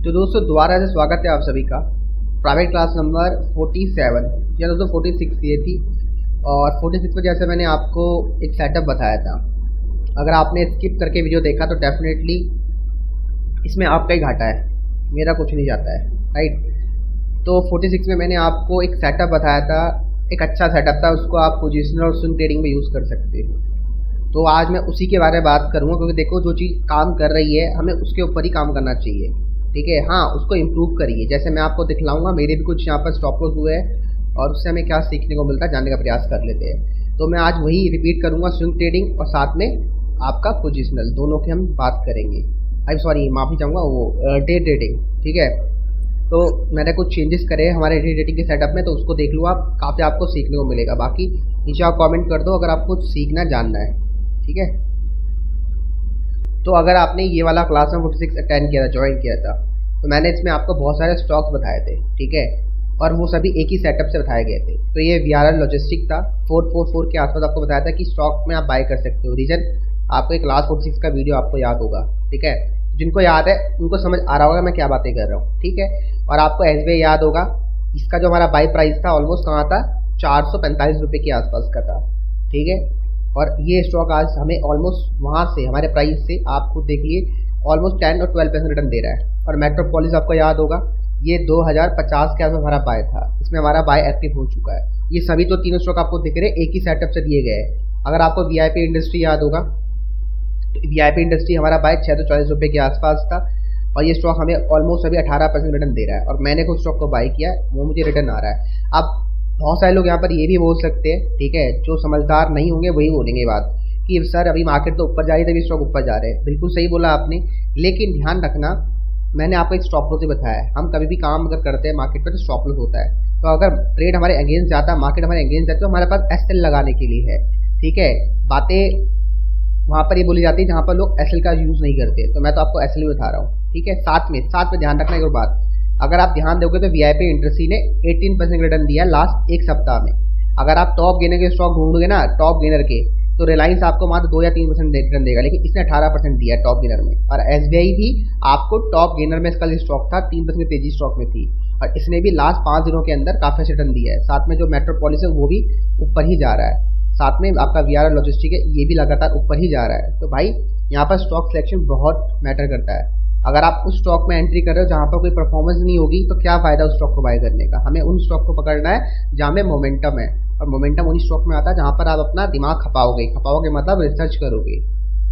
तो दोस्तों दोबारा से स्वागत है आप सभी का प्राइवेट क्लास नंबर 47 या दोस्तों 46 ये थी। और 46 में जैसे मैंने आपको एक सेटअप बताया था, अगर आपने स्किप करके वीडियो देखा तो डेफिनेटली इसमें आपका ही घाटा है, मेरा कुछ नहीं जाता है, राइट। तो 46 में मैंने आपको एक सेटअप बताया था, एक अच्छा सेटअप था, उसको आप पोजिशनल और स्विंग ट्रेडिंग में यूज़ कर सकते हो। तो आज मैं उसी के बारे में बात करूँगा, क्योंकि देखो जो चीज़ काम कर रही है हमें उसके ऊपर ही काम करना चाहिए, ठीक है। हाँ, उसको इम्प्रूव करिए, जैसे मैं आपको दिखलाऊंगा। मेरे भी कुछ यहाँ पर स्टॉप लॉस हुए हैं और उससे हमें क्या सीखने को मिलता है जानने का प्रयास कर लेते हैं। तो मैं आज वही रिपीट करूँगा, स्विंग ट्रेडिंग और साथ में आपका पोजिशनल, दोनों की हम बात करेंगे। सॉरी, माफ़ी चाहूँगा, वो डे ट्रेडिंग, ठीक है। तो मैंने कुछ चेंजेस करे हमारे डे ट्रेडिंग के सेटअप में, तो उसको देख लो आप, काफ़ी आपको सीखने को मिलेगा। बाकी नीचे आप कमेंट कर दो अगर आपको कुछ सीखना जानना है, ठीक है। तो अगर आपने ये वाला क्लास में 46 अटेंड किया था, ज्वाइन किया था, तो मैंने इसमें आपको बहुत सारे स्टॉक्स बताए थे, ठीक है। और वो सभी एक ही सेटअप से बताए गए थे। तो ये VRL लॉजिस्टिक था, 444 के आसपास आपको बताया था कि स्टॉक में आप बाय कर सकते हो। रीजन आपको एक क्लास 46 का वीडियो आपको याद होगा, ठीक है। जिनको याद है उनको समझ आ रहा होगा मैं क्या बातें कर रहा हूँ, ठीक है। और आपको SBI याद होगा, इसका जो हमारा बाई प्राइस था ऑलमोस्ट कहाँ था, 445 रुपये के आसपास का था, ठीक है। और ये स्टॉक आज हमें ऑलमोस्ट वहाँ से, हमारे प्राइस से, आप खुद देखिए, ऑलमोस्ट 10 और 12% रिटर्न दे रहा है। और मेट्रोपोलिस आपको याद होगा, ये 2050 के आसपास हमारा बाय था, इसमें हमारा बाय एक्टिव हो चुका है। ये सभी तो तीनों स्टॉक आपको दिख रहे हैं, एक ही सेटअप से दिए गए हैं। अगर आपको VIP इंडस्ट्री याद होगा, तो VIP इंडस्ट्री हमारा बाय 640 रुपये के आसपास था और ये स्टॉक हमें ऑलमोस्ट अभी 18% रिटर्न दे रहा है। और मैंने कुछ स्टॉक को बाय किया है, वो मुझे रिटर्न आ रहा है। अब बहुत सारे लोग यहाँ पर ये भी बोल सकते हैं, ठीक है, जो समझदार नहीं होंगे वही बोलेंगे बात कि सर अभी मार्केट तो ऊपर जा रही है तभी स्टॉक ऊपर जा रहे हैं। बिल्कुल सही बोला आपने, लेकिन ध्यान रखना, मैंने आपको एक स्टॉप लॉस से बताया है। हम कभी भी काम अगर करते हैं मार्केट पर तो स्टॉप लॉस होता है। तो अगर ट्रेड हमारे अगेंस्ट जाता है, मार्केट हमारे अगेंस्ट जाता है, तो हमारे पास SL लगाने के लिए है, ठीक है। बातें वहाँ पर ये बोली जाती है जहाँ पर लोग SL का यूज़ नहीं करते, तो मैं तो आपको SL बता रहा हूँ, ठीक है। साथ में ध्यान रखना एक और बात, अगर आप ध्यान दोगे तो VIP इंडस्ट्री ने 18% रिटर्न दिया लास्ट एक सप्ताह में। अगर आप टॉप गेनर के स्टॉक ढूंढोगे ना, टॉप गेनर के, तो रिलायंस आपको मात्र 2 या 3% रिटर्न देगा, लेकिन इसने 18% दिया टॉप गेनर में। और SBI भी आपको टॉप गेनर में इसका स्टॉक था, 3% की तेजी स्टॉक में थी, और इसने भी लास्ट 5 दिनों के अंदर काफ़ी रिटर्न दिया है। साथ में जो मेट्रोपोलिस है वो भी ऊपर ही जा रहा है, साथ में आपका VRL लॉजिस्टिक है, ये भी लगातार ऊपर ही जा रहा है। तो भाई यहाँ पर स्टॉक सिलेक्शन बहुत मैटर करता है। अगर आप उस स्टॉक में एंट्री कर रहे हो जहाँ पर कोई परफॉर्मेंस नहीं होगी, तो क्या फ़ायदा उस स्टॉक को बाय करने का। हमें उन स्टॉक को पकड़ना है जहाँ में मोमेंटम है, और मोमेंटम उन्हीं स्टॉक में आता है जहाँ पर आप अपना दिमाग खपाओगे मतलब रिसर्च करोगे,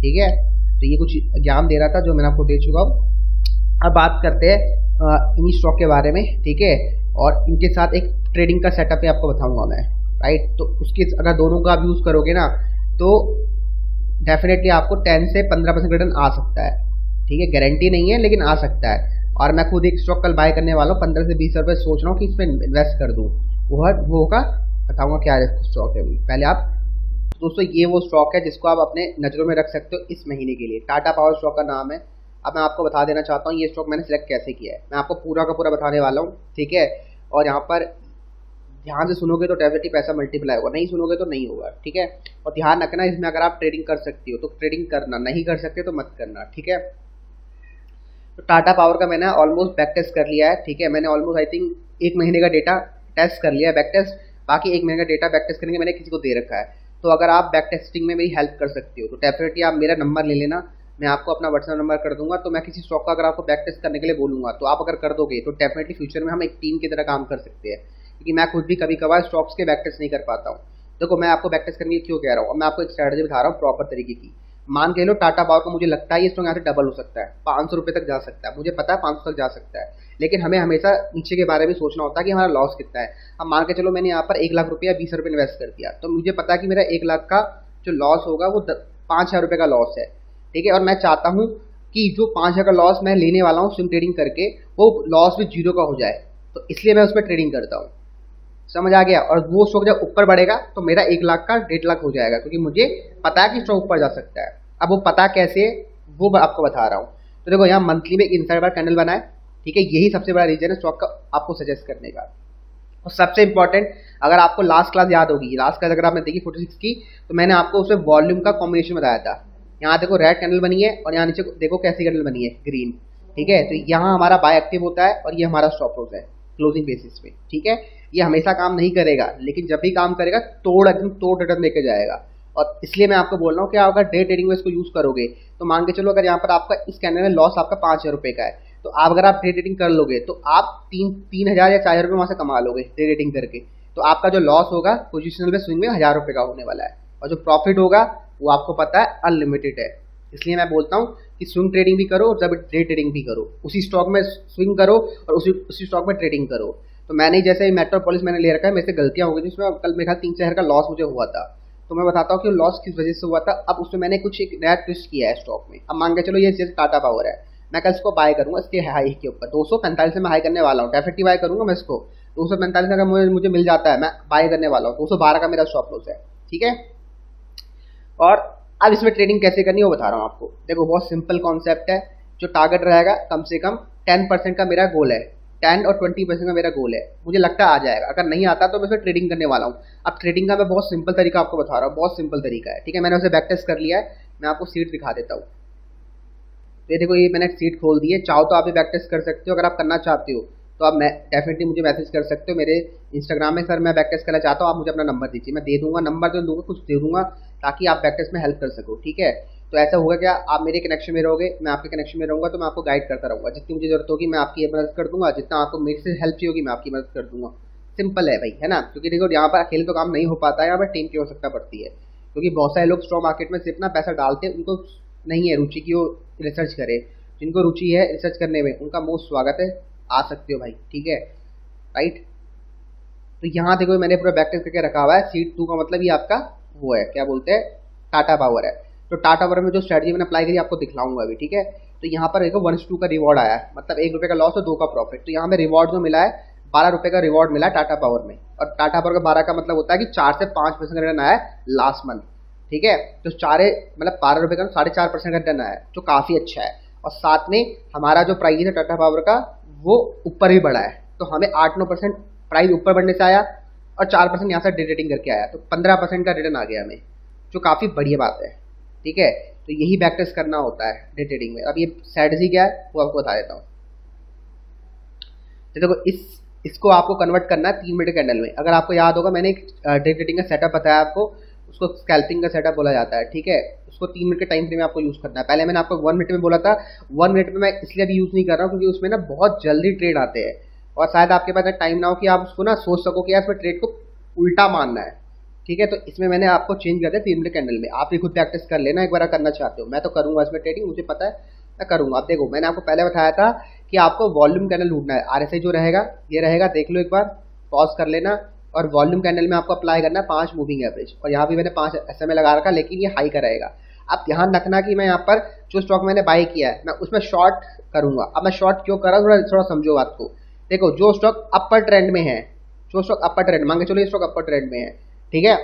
ठीक है। तो ये कुछ ज्ञान दे रहा था जो मैंने आपको दे चुका हूँ। अब बात करते हैं इन्हीं स्टॉक के बारे में, ठीक है। और इनके साथ एक ट्रेडिंग का सेटअप भी आपको बताऊँगा मैं, राइट। तो उसके अगर दोनों का आप यूज़ करोगे ना, तो डेफिनेटली आपको 10 से 15% रिटर्न आ सकता है, ठीक है। गारंटी नहीं है लेकिन आ सकता है। और मैं खुद एक स्टॉक कल बाय करने वाला हूँ, 15 से 20 रुपये सोच रहा हूँ कि इसमें इन्वेस्ट कर दूँ। वो होगा, बताऊँगा क्या स्टॉक है अभी। पहले आप दोस्तों, ये वो स्टॉक है जिसको आप अपने नज़रों में रख सकते हो इस महीने के लिए। टाटा पावर स्टॉक का नाम है। अब मैं आपको बता देना चाहता हूँ ये स्टॉक मैंने सिलेक्ट कैसे किया है, मैं आपको पूरा का पूरा बताने वाला हूँ, ठीक है। और यहाँ पर ध्यान से सुनोगे तो डेफिनेटली पैसा मल्टीप्लाई होगा, नहीं सुनोगे तो नहीं होगा, ठीक है। और ध्यान रखना, इसमें अगर आप ट्रेडिंग कर सकती हो तो ट्रेडिंग करना, नहीं कर सकते तो मत करना, ठीक है। तो टाटा पावर का मैंने ऑलमोस्ट बैक टेस्ट कर लिया है, ठीक है। मैंने ऑलमोस्ट आई थिंक 1 महीने का डेटा टेस्ट कर लिया है, बैक टेस्ट। बाकी 1 महीने का डेटा बैक टेस्ट करने के मैंने किसी को दे रखा है। तो अगर आप बैक टेस्टिंग में मेरी हेल्प कर सकती हो तो डेफिनेटली आप मेरा नंबर ले लेना, मैं आपको अपना व्हाट्सएप नंबर कर दूंगा। तो मैं किसी स्टॉक का अगर आपको बैक टेस्ट करने के लिए बोलूँगा तो आप अगर कर दोगे तो डेफिनेटली फ्यूचर में हम एक टीम की तरह काम कर सकते हैं, क्योंकि मैं खुद भी कभी कभार स्टॉक्स के बैक टेस्ट नहीं कर पाता हूँ। देखो मैं आपको बैक टेस्ट करने की क्यों कह रहा हूँ, मैं आपको एक स्ट्रैटेजी बता रहा हूँ प्रॉपर तरीके की। मान के लो टाटा पावर को मुझे लगता है ये स्टॉक यहाँ से डबल हो सकता है, 500 रुपये तक जा सकता है, मुझे पता है 500 तक जा सकता है, लेकिन हमें हमेशा नीचे के बारे में सोचना होता है कि हमारा लॉस कितना है। अब मान के चलो मैंने यहाँ पर 1 लाख रुपया 20 रुपये इन्वेस्ट कर दिया, तो मुझे पता है कि मेरा 1 लाख का जो लॉस होगा वो 5,000 रुपये का लॉस है, ठीक है। और मैं चाहता हूँ कि जो 5,000 का लॉस मैं लेने वाला हूँ स्विंग ट्रेडिंग करके, वो लॉस भी 0 का हो जाए, तो इसलिए मैं उसमें ट्रेडिंग करता हूँ, समझ आ गया। और वो स्टॉक जब ऊपर बढ़ेगा तो मेरा 1 लाख का 1.5 लाख हो जाएगा, क्योंकि मुझे पता है कि स्टॉक ऊपर जा सकता है। अब वो पता कैसे, वो आपको बता रहा हूँ। तो देखो यहाँ मंथली में इनसाइड बार कैंडल बना है, ठीक है। यही सबसे बड़ा रीजन है स्टॉक का आपको सजेस्ट करने का। और सबसे इंपॉर्टेंट, अगर आपको लास्ट क्लास याद होगी, लास्ट क्लास अगर आपने देखी 46 की, तो मैंने आपको उसमें वॉल्यूम का कॉम्बिनेशन बताया था। यहाँ देखो रेड कैंडल बनी है और यहाँ नीचे देखो कैसी कैंडल बनी है, ग्रीन। ठीक है। तो यहाँ हमारा बाय एक्टिव होता है और ये हमारा स्टॉप लॉस है क्लोजिंग बेसिस पे, ठीक है। ये हमेशा काम नहीं करेगा, लेकिन जब भी काम करेगा एकदम तोड़ रिटर्न लेके जाएगा। और इसलिए मैं आपको बोल रहा हूँ कि अगर डे ट्रेडिंग में इसको यूज़ करोगे तो मान के चलो अगर यहाँ पर आपका इस कैंडल में लॉस आपका 5,000 रुपये का है, तो आप अगर आप डे ट्रेडिंग कर लोगे तो आप 3,000 या 4,000 रुपये वहाँ से कमा लोगे डे ट्रेडिंग करके। तो आपका जो लॉस होगा पोजिशनल में स्विंग में 1,000 रुपये का होने वाला है, और जो प्रॉफिट होगा वो आपको पता है अनलिमिटेड है। इसलिए मैं बोलता हूँ कि स्विंग ट्रेडिंग भी करो और जब डे ट्रेडिंग भी करो, उसी स्टॉक में स्विंग करो और उसी स्टॉक में ट्रेडिंग करो। तो मैंने जैसे मेट्रोपोलिस मैंने ले रखा है, मेरे से गलतियाँ हो गई, जिसमें कल मेरे ख्याल 3,000 का लॉस मुझे हुआ था। तो मैं बताता हूँ कि लॉस किस वजह से हुआ था। अब उसमें मैंने कुछ एक नया ट्विस्ट किया है स्टॉक में। अब मान के चलो ये जैसे टाटा पावर है, मैं कल इसको बाय करूँगा इसके हाई के ऊपर 245 से मैं हाई करने वाला हूँ, डेफिनेटली बाय करूँगा मैं इसको। 245 अगर मुझे मिल जाता है मैं बाय करने वाला हूँ। 212 का मेरा स्टॉप लॉस है, ठीक है। और अब इसमें ट्रेडिंग कैसे करनी है वो बता रहा हूँ आपको। देखो बहुत सिंपल कॉन्सेप्ट है। जो टारगेट रहेगा कम से कम 10% का मेरा गोल है, 10 और 20% का मेरा गोल है। मुझे लगता है आ जाएगा, अगर नहीं आता तो मैं इसमें ट्रेडिंग करने वाला हूँ। अब ट्रेडिंग का मैं बहुत सिंपल तरीका आपको बता रहा हूँ, बहुत सिंपल तरीका है, ठीक है। मैंने उसे बैक टेस्ट कर लिया है, मैं आपको सीट दिखा देता हूँ। ये देखो ये मैंने सीट खोल दी है। चाहो तो आप भी बैक टेस्ट कर सकते हो, अगर आप करना चाहते हो तो आप डेफिनेटली मुझे मैसेज कर सकते हो मेरे इंस्टाग्राम में, सर मैं बैक टेस्ट करना चाहता हूँ, आप मुझे अपना नंबर दीजिए, मैं दे दूंगा, नंबर तो दूंगा, कुछ दे दूंगा ताकि आप बैक टेस्ट में हेल्प कर सको, ठीक है। तो ऐसा होगा क्या, आप मेरे कनेक्शन में रहोगे, मैं आपके कनेक्शन में रहूँगा, तो मैं आपको गाइड करता रहूँगा। जितनी मुझे जरूरत होगी मैं आपकी मदद कर दूंगा, जितना आपको मेरे से हेल्प चाहिए होगी मैं आपकी मदद कर दूंगा। सिंपल है भाई, है ना। क्योंकि देखो यहाँ पर अकेले तो काम नहीं हो पाता है, यहाँ पर टीम की आवश्यकता पड़ती है। क्योंकि बहुत सारे लोग स्टॉक मार्केट में सिर्फ ना पैसा डालते हैं, उनको नहीं है रुचि की वो रिसर्च करे। जिनको रुचि है रिसर्च करने में उनका मोस्ट स्वागत है, आ सकते हो भाई, ठीक है, राइट। तो यहाँ देखो मैंने पूरा बैक टेस्ट करके रखा हुआ है। सीट 2 का मतलब ये आपका वो है, क्या बोलते हैं, टाटा पावर है। तो टाटा पावर में जो स्ट्रेटजी मैंने अप्लाई करी आपको दिखलाऊंगा अभी, ठीक है। तो यहाँ पर देखो 1:2 का रिवॉर्ड आया है, मतलब 1 रुपये का लॉस और 2 का प्रॉफिट। तो यहाँ पे रिवॉर्ड जो मिला है 12 रुपये का रिवॉर्ड मिला है टाटा पावर में। और टाटा पावर का 12 का मतलब होता है कि 4 से 5% का रिटर्न आया है लास्ट मंथ, ठीक है। तो 4 मतलब 12 रुपये का 4.5% का रिटर्न आया है, जो काफ़ी अच्छा है। और साथ में हमारा जो प्राइस है टाटा पावर का वो ऊपर भी बढ़ा है। तो हमें 8-9% प्राइस ऊपर बढ़ने से आया और 4% यहाँ से डे ट्रेडिंग करके आया, तो 15% का रिटर्न आ गया हमें, जो काफ़ी बढ़िया बात है, ठीक है। तो यही बैक टेस्ट करना होता है डे ट्रेडिंग में। अब ये स्ट्रेटजी क्या है वो आपको बता देता हूँ। तो देखो इसको आपको कन्वर्ट करना है 3 मिनट कैंडल में। अगर आपको याद होगा मैंने एक डे ट्रेडिंग का सेटअप बताया आपको, उसको स्कैल्पिंग का सेटअप बोला जाता है, ठीक है। उसको 3 मिनट के टाइम फ्रेम में आपको यूज़ करना है। पहले मैंने आपको 1 मिनट में बोला था, 1 मिनट में मैं इसलिए अभी यूज़ नहीं कर रहा हूँ क्योंकि उसमें ना बहुत जल्दी ट्रेड आते हैं और शायद आपके पास टाइम ना हो कि आप उसको ना सोच सको कि यार इसमें ट्रेड को उल्टा मानना है, ठीक है। तो इसमें मैंने आपको चेंज कर दिया 3 मिनट कैंडल में। आप भी खुद प्रैक्टिस कर लेना एक बार करना चाहते हो। मैं तो करूँगा इसमें ट्रेडिंग, मुझे पता है मैं करूँगा। आप देखो मैंने आपको पहले बताया था कि आपको वॉल्यूम कैंडल ढूंढना है। RSI जो रहेगा ये रहेगा, देख लो एक बार, पॉज कर लेना। और वॉल्यूम कैंडल में आपको अप्लाई करना है 5 मूविंग एवरेज, और यहाँ भी मैंने 5 SMA लगा रखा, लेकिन ये हाई का रहेगा। अब ध्यान रखना कि मैं यहाँ पर जो स्टॉक मैंने बाय किया है मैं उसमें शॉर्ट करूँगा। अब मैं शॉर्ट क्यों कर रहा हूँ थोड़ा समझो बात को। देखो जो स्टॉक अपर ट्रेंड में है, जो स्टॉक अपर ट्रेंड, मान के चलो ये स्टॉक अपर ट्रेंड में है, ठीक है।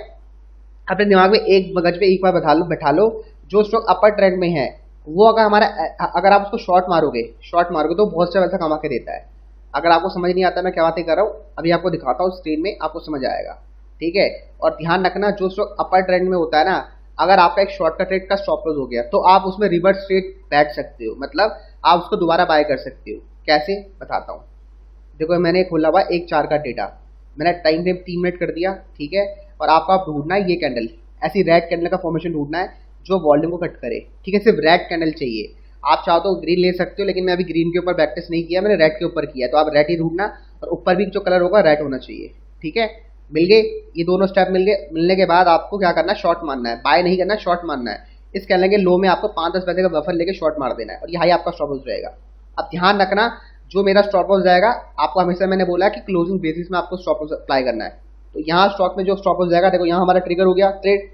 अपने दिमाग में एक मगज पे एक बार बैठा लो, जो स्टॉक अपर ट्रेंड में है वो अगर आप उसको शॉर्ट मारोगे तो बहुत सा पैसा कमा के देता है। अगर आपको समझ नहीं आता मैं क्या बातें कर रहा हूँ, अभी आपको दिखाता हूँ स्क्रीन में, आपको समझ आएगा, ठीक है। और ध्यान रखना जो स्टॉक अपर ट्रेंड में होता है ना, अगर आपका एक शॉर्ट का ट्रेड का स्टॉप लॉस हो गया तो आप उसमें रिवर्स ट्रेड बैठ सकते हो, मतलब आप उसको दोबारा बाय कर सकते हो। कैसे बताता हूँ। देखो मैंने खोला हुआ 1-4 का डेटा, मैंने टाइम फ्रेम 3 मिनट कर दिया, ठीक है। और आपको आप ढूंढना है ये कैंडल, ऐसी रेड कैंडल का फॉर्मेशन ढूंढना है जो वॉल्यूम को कट करे, ठीक है। सिर्फ रेड कैंडल चाहिए। आप चाहो तो ग्रीन ले सकते हो, लेकिन मैं अभी ग्रीन के ऊपर बैक टेस्ट नहीं किया, मैंने रेड के ऊपर किया। तो आप रेड ही ढूंढना और ऊपर भी जो कलर होगा रेड होना चाहिए, ठीक है। मिल गए ये दोनों स्टेप मिल गए। मिलने के बाद आपको क्या करना है, शॉर्ट मारना है, बाय नहीं करना, शॉर्ट मारना है। इस कैंडल के लो में आपको 5-10 पैसे का बफर लेके शॉर्ट मार देना है और ये हाई आपका स्टॉप लॉस रहेगा। अब ध्यान रखना जो मेरा स्टॉप लॉस जाएगा, आपको हमेशा मैंने बोला है कि क्लोजिंग बेसिस में आपको स्टॉप लॉस अप्लाई करना है। तो यहाँ स्टॉक में जो स्टॉप लॉस जाएगा, देखो यहाँ हमारा ट्रिगर हो गया ट्रेड,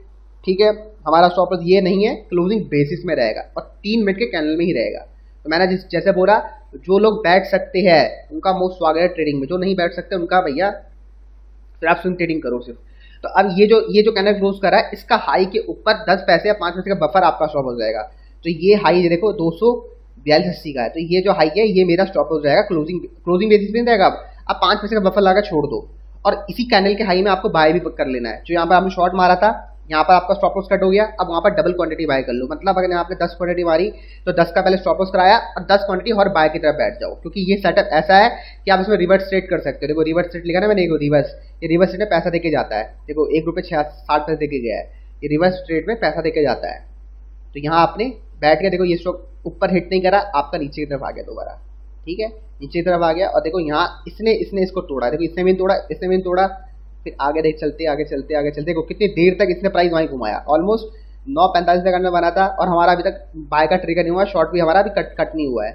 ठीक है। हमारा स्टॉप लॉस ये नहीं है, क्लोजिंग बेसिस में रहेगा और 3 मिनट के कैंडल में ही रहेगा। तो मैंने जैसे बोला, जो लोग बैठ सकते हैं उनका मोस्ट स्वागत है ट्रेडिंग में, जो नहीं बैठ सकते उनका भैया फिर आप स्विंग ट्रेडिंग करो सिर्फ। तो अब ये जो कैंडल क्लोज कर रहा है, इसका हाई के ऊपर 10 पैसे या 5 पैसे का बफर आपका स्टॉप हो जाएगा। तो ये हाई देखो 242.80 का है, तो ये जो हाई है ये मेरा स्टॉप लॉस रहेगा, क्लोजिंग बेसिस में रहेगा। अब 5 पैसे का बफर लगा छोड़ दो और इसी कैंडल के हाई में आपको बाय भी कर लेना है। जो यहाँ पर आपने शॉर्ट मारा था यहाँ पर आपका स्टॉप लॉस कट हो गया। अब वहाँ पर डबल क्वांटिटी बाय कर लो, मतलब अगर यहाँ पे 10 क्वांटिटी मारी तो 10 का पहले स्टॉप लॉस कराया और 10 क्वांटिटी और बाय की तरफ बैठ जाओ, क्योंकि ये सेटअप ऐसा है कि आप इसमें रिवर्स ट्रेड कर सकते हो। देखो रिवर्स ट्रेड लिखा ना मैंने, रिवर्स, ये रिवर्स ट्रेड में पैसा देके जाता है। देखो ₹1.60 देके गया है, ये रिवर्स ट्रेड में पैसा देके जाता है। तो यहाँ आपने बैठ के देखो ये स्टॉक ऊपर हिट नहीं करा, आपका नीचे की तरफ आ गया दोबारा, ठीक है, नीचे की तरफ आ गया। और देखो यहाँ इसने इसको तोड़ा, देखो इसने भी तोड़ा, इसने भी तोड़ा, फिर आगे देख चलते आगे चलते आगे चलते देखो कितनी देर तक इसने प्राइस वहीं घुमाया। ऑलमोस्ट 9:45 सेकंड में बना था और हमारा अभी तक बाय का ट्रिगर नहीं हुआ, शॉर्ट भी हमारा अभी कट नहीं हुआ है,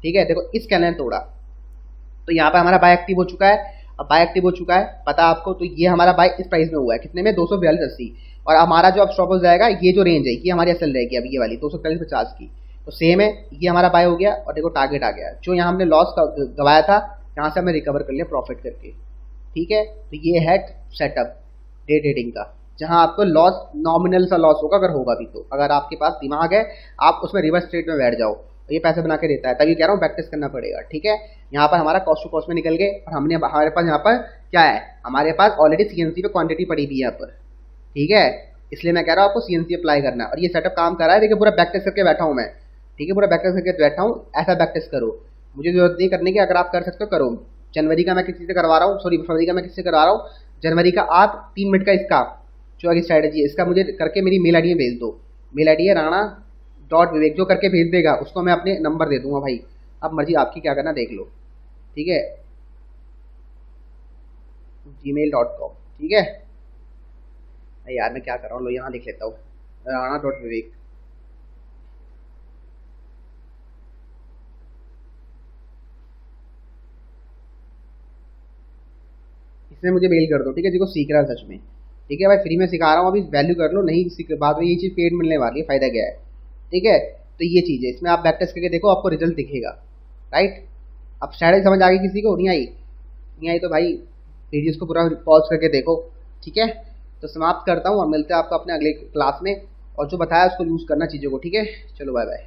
ठीक है। देखो इस कैंडल ने तोड़ा, तो यहाँ पर हमारा बाय एक्टिव हो चुका है। अब बाय एक्टिव हो चुका है पता है आपको, तो ये हमारा बाय इस प्राइस में हुआ है, कितने में, 242.80। और हमारा जो अब स्टॉप लॉस जाएगा, ये जो रेंज है ये हमारी असल रहेगी अब ये वाली 241.50 की, तो सेम है, ये हमारा बाय हो गया। और देखो टारगेट आ गया, जो यहाँ हमने लॉस गवाया था यहाँ से हमें रिकवर कर लिया प्रॉफिट करके, ठीक है। तो ये है सेटअप डे ट्रेडिंग का, जहां आपको लॉस नॉमिनल सा लॉस होगा, अगर होगा भी तो, अगर आपके पास दिमाग है आप उसमें रिवर्स ट्रेड में बैठ जाओ, ये पैसे बना के देता है। तभी कह रहा हूँ बैक टेस्ट करना पड़ेगा, ठीक है। यहाँ पर हमारा कॉस्ट टू कॉस्ट में निकल गए और हमारे पास यहाँ पर क्या है, हमारे पास ऑलरेडी सीएनसी पे क्वांटिटी पड़ी हुई है यहाँ पर, ठीक है। इसलिए मैं कह रहा हूँ आपको सीएनसी अप्लाई करना है। और ये सेटअप काम कर रहा है, देखिए पूरा बैक टेस्ट करके बैठा हूँ मैं, ठीक है, पूरा बैक टेस्ट करके बैठा हूँ। ऐसा बैक टेस्ट करो, मुझे जरूरत नहीं करने की, अगर आप कर सकते हो करो। जनवरी का मैं किसी से करवा रहा हूँ, सॉरी फरवरी का मैं किसी से करवा रहा हूँ, जनवरी का आप 3 मिनट का इसका जो आगे स्ट्रैटेजी है इसका मुझे करके मेरी मेल आईडी में भेज दो। मेल आईडी है rana.vivek, जो करके भेज देगा उसको मैं अपने नंबर दे दूंगा भाई, अब मर्जी आपकी, क्या करना देख लो, ठीक है, gmail.com, ठीक है। यार मैं क्या कर रहा हूँ, लो यहाँ लिख लेता हूँ rana.vivek। इसमें मुझे मेल कर दो, ठीक है, जिसको सीख रहा है सच में, ठीक है भाई, फ्री में सिखा रहा हूँ, अभी वैल्यू कर लो, नहीं सीख बाद में ये चीज़ पेड मिलने वाली है, फायदा क्या है, ठीक है। तो ये चीज़ है, इसमें आप बैक टेस्ट करके देखो, आपको रिजल्ट दिखेगा, राइट। अब स्ट्रैटेजी समझ आ गई किसी को, नहीं आई तो भाई वीडियोस को पूरा पॉज करके देखो, ठीक है। तो समाप्त करता हूँ और मिलते हैं आपको अपने अगले क्लास में, और जो बताया उसको यूज़ करना चीज़ों को, ठीक है। चलो बाय बाय।